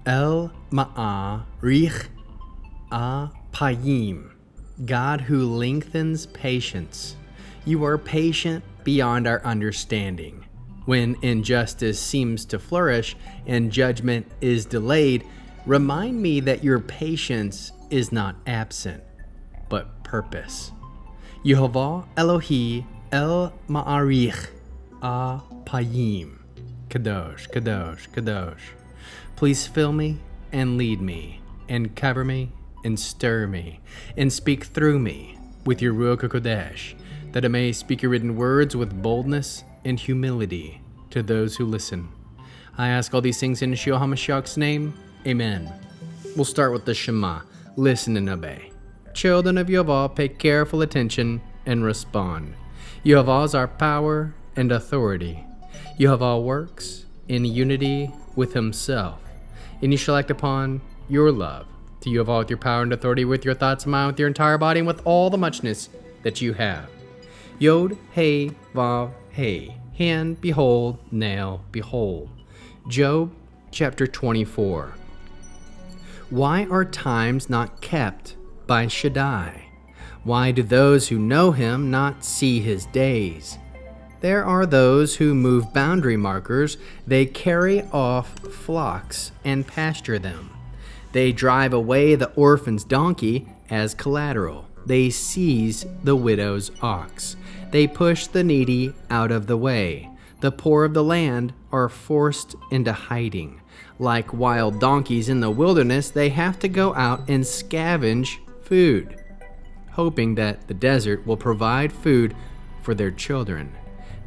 El Ma'arich Apayim, God who lengthens patience. You are patient beyond our understanding. When injustice seems to flourish and judgment is delayed, remind me that your patience is not absent, but purpose. Yehovah Elohi El Ma'arich Apayim. Kadosh, Kadosh, Kadosh. Please fill me and lead me and cover me and stir me and speak through me with your Ruach HaKodesh, that I may speak your written words with boldness and humility to those who listen. I ask all these things in Yeshua HaMashiach's name. Amen. We'll start with the Shema. Listen and obey. Children of Yehovah, pay careful attention and respond. Yehovah is our power and authority. Yehovah works in unity with himself. And you shall act upon your love to Yehovah with your power and authority, with your thoughts and mind, with your entire body, and with all the muchness that you have. Yod, Hey, Vav, Hey. Hand, behold, nail, behold. Job chapter 24. Why are times not kept by Shaddai? Why do those who know him not see his days? There are those who move boundary markers. They carry off flocks and pasture them. They drive away the orphan's donkey as collateral. They seize the widow's ox. They push the needy out of the way. The poor of the land are forced into hiding. Like wild donkeys in the wilderness, they have to go out and scavenge food, hoping that the desert will provide food for their children.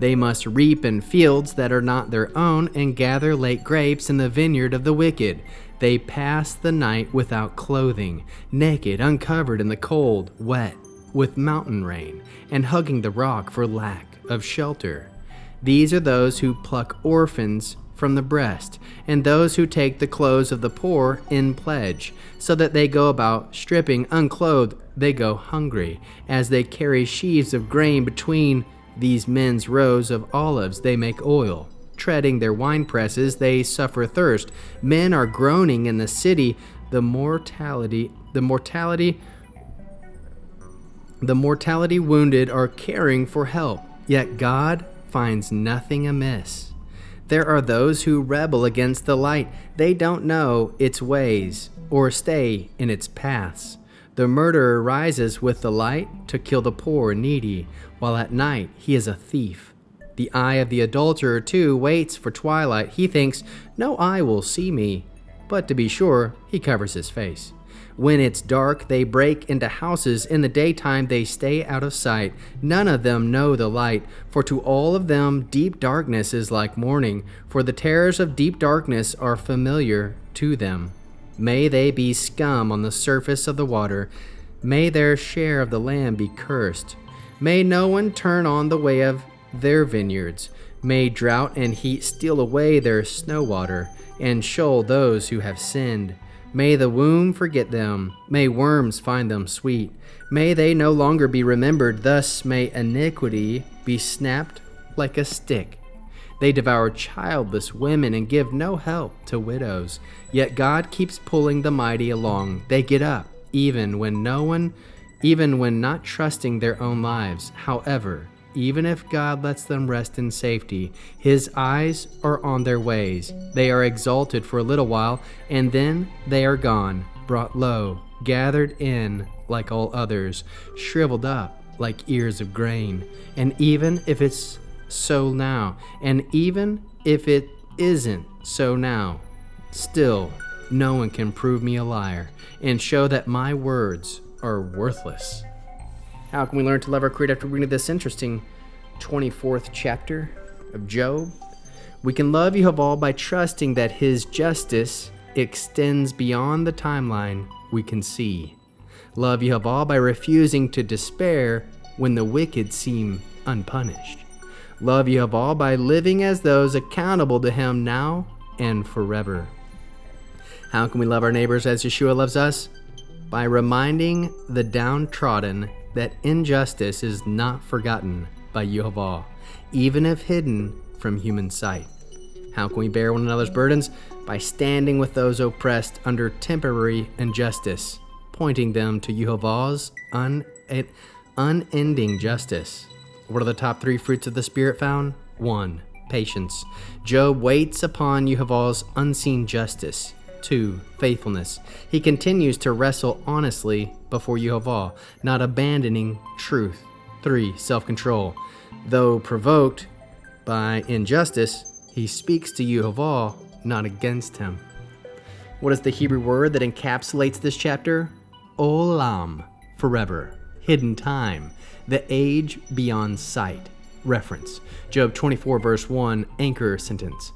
They must reap in fields that are not their own and gather late grapes in the vineyard of the wicked. They pass the night without clothing, naked, uncovered in the cold, wet with mountain rain, and hugging the rock for lack of shelter. These are those who pluck orphans from the breast, and those who take the clothes of the poor in pledge, so that they go about stripping, unclothed. They go hungry, as they carry sheaves of grain between these men's rows of olives. They make oil. Treading their wine presses, they suffer thirst. Men are groaning in the city. The mortality wounded are caring for help. Yet God finds nothing amiss. There are those who rebel against the light. They don't know its ways or stay in its paths. The murderer rises with the light to kill the poor and needy, while at night he is a thief. The eye of the adulterer, too, waits for twilight. He thinks, no eye will see me, but to be sure, he covers his face. When it's dark, they break into houses. In the daytime, they stay out of sight. None of them know the light, for to all of them deep darkness is like morning, for the terrors of deep darkness are familiar to them. May they be scum on the surface of the water. May their share of the land be cursed. May no one turn on the way of their vineyards. May drought and heat steal away their snow water, and shoal those who have sinned. May the womb forget them. May worms find them sweet. May they no longer be remembered. Thus may iniquity be snapped like a stick. They devour childless women and give no help to widows. Yet God keeps pulling the mighty along. They get up, even when not trusting their own lives. However, even if God lets them rest in safety, his eyes are on their ways. They are exalted for a little while, and then they are gone, brought low, gathered in like all others, shriveled up like ears of grain. And even if it's so now, and even if it isn't so now, still no one can prove me a liar and show that my words are worthless. How can we learn to love our Creator after reading this interesting 24th chapter of Job? We can love Yehovah by trusting that his justice extends beyond the timeline we can see. Love Yehovah by refusing to despair when the wicked seem unpunished. Love Yehovah by living as those accountable to him now and forever. How can we love our neighbors as Yeshua loves us? By reminding the downtrodden that injustice is not forgotten by Yehovah, even if hidden from human sight. How can we bear one another's burdens? by standing with those oppressed under temporary injustice, pointing them to Yehovah's unending justice. What are the top 3 fruits of the Spirit found? 1. Patience. Job waits upon Yehovah's unseen justice. 2. Faithfulness. He continues to wrestle honestly before Yehovah, not abandoning truth. 3. Self-control. Though provoked by injustice, he speaks to Yehovah, not against him. What is the Hebrew word that encapsulates this chapter? Olam, forever, hidden time, the age beyond sight. Reference, Job 24 verse 1, anchor sentence.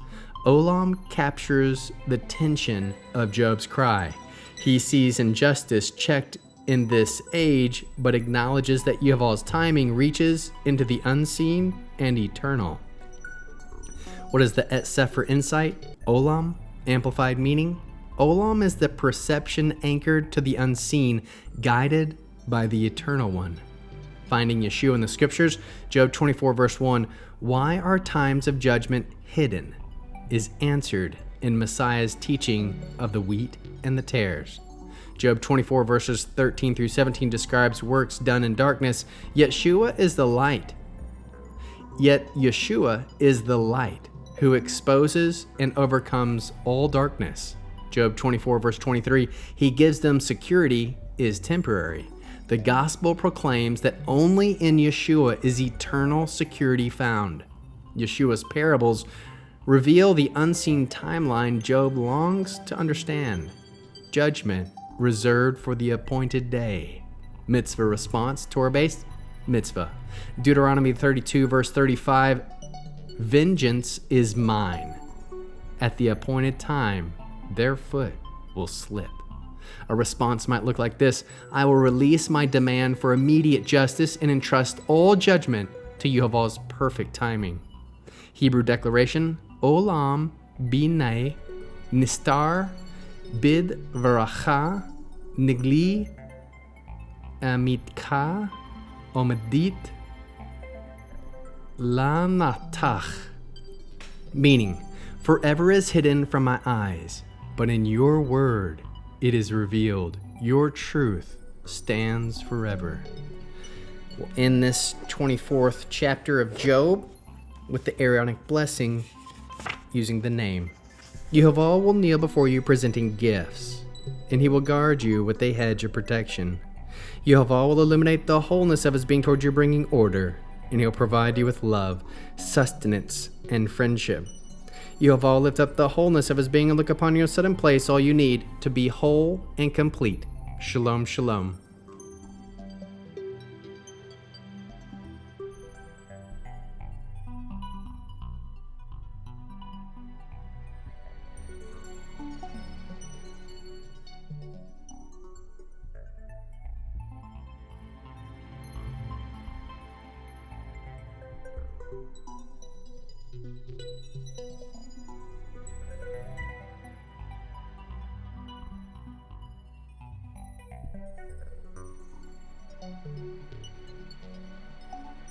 Olam captures the tension of Job's cry. He sees injustice checked in this age, but acknowledges that Yehovah's timing reaches into the unseen and eternal. What is the Et Sefer insight? Olam, amplified meaning. Olam is the perception anchored to the unseen, guided by the Eternal One. Finding Yeshua in the Scriptures, Job 24 verse 1, why are times of judgment hidden? Is answered in Messiah's teaching of the wheat and the tares. Job 24 verses 13 through 17 describes works done in darkness, yet Yeshua is the light. Who exposes and overcomes all darkness. Job 24 verse 23, he gives them security is temporary. The gospel proclaims that only in Yeshua is eternal security found. Yeshua's parables reveal the unseen timeline Job longs to understand. Judgment reserved for the appointed day. Mitzvah response, Torah-based, mitzvah. Deuteronomy 32 verse 35, vengeance is mine. At the appointed time, their foot will slip. A response might look like this: I will release my demand for immediate justice and entrust all judgment to Yehovah's perfect timing. Hebrew declaration, Olam binay nistar bid varacha nigli amitka omedit lanatach. Meaning, forever is hidden from my eyes, but in your word it is revealed. Your truth stands forever. We'll end this 24th chapter of Job with the Aaronic blessing using the name. Yehovah will kneel before you presenting gifts, and he will guard you with a hedge of protection. Yehovah will illuminate the wholeness of his being toward you, bringing order, and he'll provide you with love, sustenance, and friendship. Yehovah will lift up the wholeness of his being and look upon you and set in place all you need to be whole and complete. Shalom, shalom.